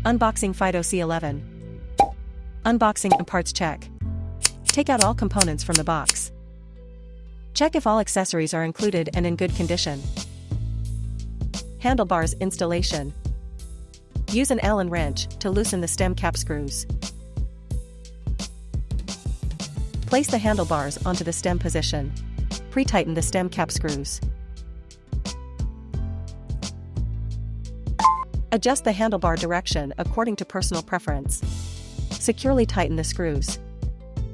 Unboxing Fiido C11. Unboxing and parts check. Take out all components from the box. Check if all accessories are included and in good condition. Handlebars installation. Use an Allen wrench to loosen the stem cap screws. Place the handlebars onto the stem position. Pre-tighten the stem cap screws. Adjust the handlebar direction according to personal preference. Securely tighten the screws.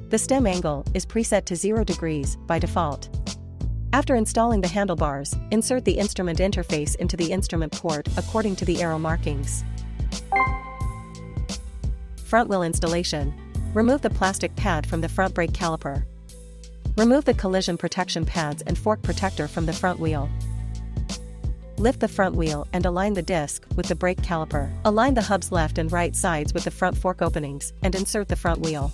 The stem angle is preset to 0 degrees by default. After installing the handlebars, insert the instrument interface into the instrument port according to the arrow markings. Front wheel installation. Remove the plastic pad from the front brake caliper. Remove the collision protection pads and fork protector from the front wheel. Lift the front wheel and align the disc with the brake caliper. Align the hub's left and right sides with the front fork openings and insert the front wheel.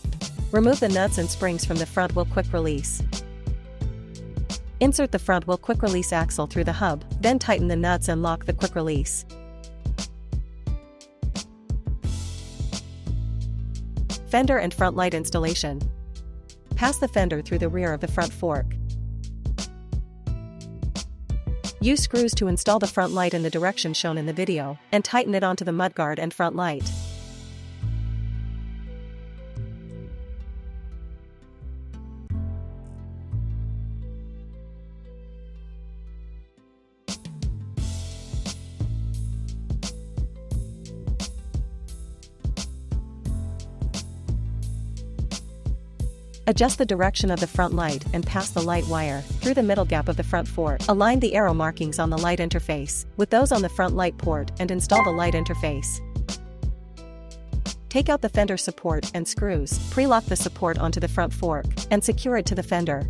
Remove the nuts and springs from the front wheel quick release. Insert the front wheel quick release axle through the hub, then tighten the nuts and lock the quick release. Fender and front light installation. Pass the fender through the rear of the front fork. Use screws to install the front light in the direction shown in the video, and tighten it onto the mudguard and front light. Adjust the direction of the front light and pass the light wire through the middle gap of the front fork. Align the arrow markings on the light interface with those on the front light port and install the light interface. Take out the fender support and screws, pre-lock the support onto the front fork, and secure it to the fender.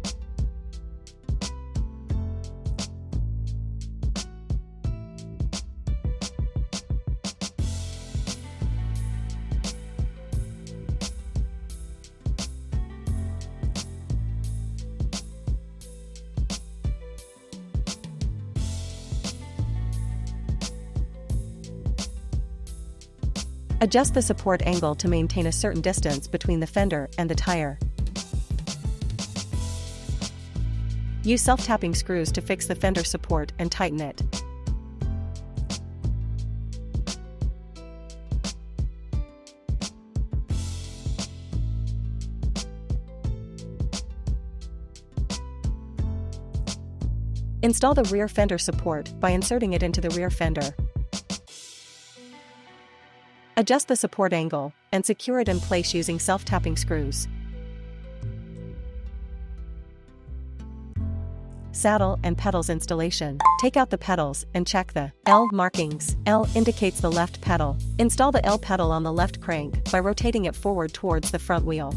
Adjust the support angle to maintain a certain distance between the fender and the tire. Use self-tapping screws to fix the fender support and tighten it. Install the rear fender support by inserting it into the rear fender. Adjust the support angle and secure it in place using self-tapping screws. Saddle and pedals installation. Take out the pedals and check the L markings. L indicates the left pedal. Install the L pedal on the left crank by rotating it forward towards the front wheel.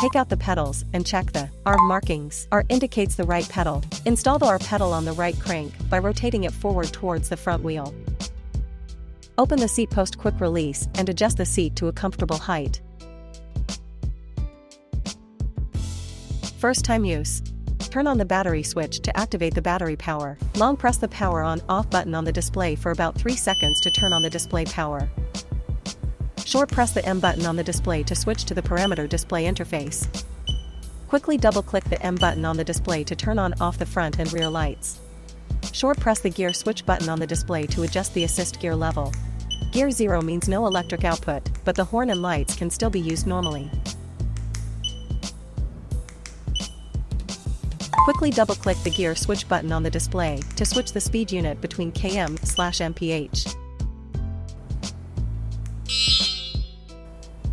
Take out the pedals and check the R markings. R indicates the right pedal. Install the R pedal on the right crank by rotating it forward towards the front wheel. Open the seat post quick release and adjust the seat to a comfortable height. First time use. Turn on the battery switch to activate the battery power. Long press the power on/off button on the display for about 3 seconds to turn on the display power. Short press the M button on the display to switch to the parameter display interface. Quickly double-click the M button on the display to turn on/off the front and rear lights. Short press the gear switch button on the display to adjust the assist gear level. Gear 0 means no electric output, but the horn and lights can still be used normally. Quickly double-click the gear switch button on the display to switch the speed unit between km/mph.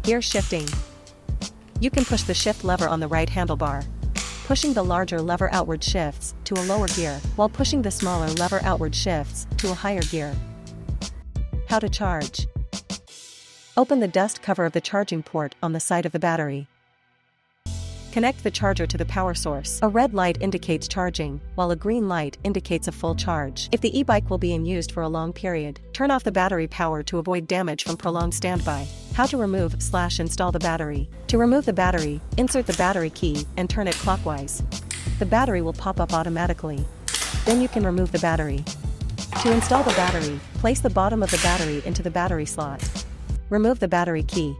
Gear shifting. You can push the shift lever on the right handlebar. Pushing the larger lever outward shifts to a lower gear, while pushing the smaller lever outward shifts to a higher gear. How to charge. Open the dust cover of the charging port on the side of the battery. Connect the charger to the power source. A red light indicates charging, while a green light indicates a full charge. If the e-bike will be in use for a long period, turn off the battery power to avoid damage from prolonged standby. How to remove/install the battery. To remove the battery, insert the battery key and turn it clockwise. The battery will pop up automatically. Then you can remove the battery. To install the battery, place the bottom of the battery into the battery slot. Remove the battery key.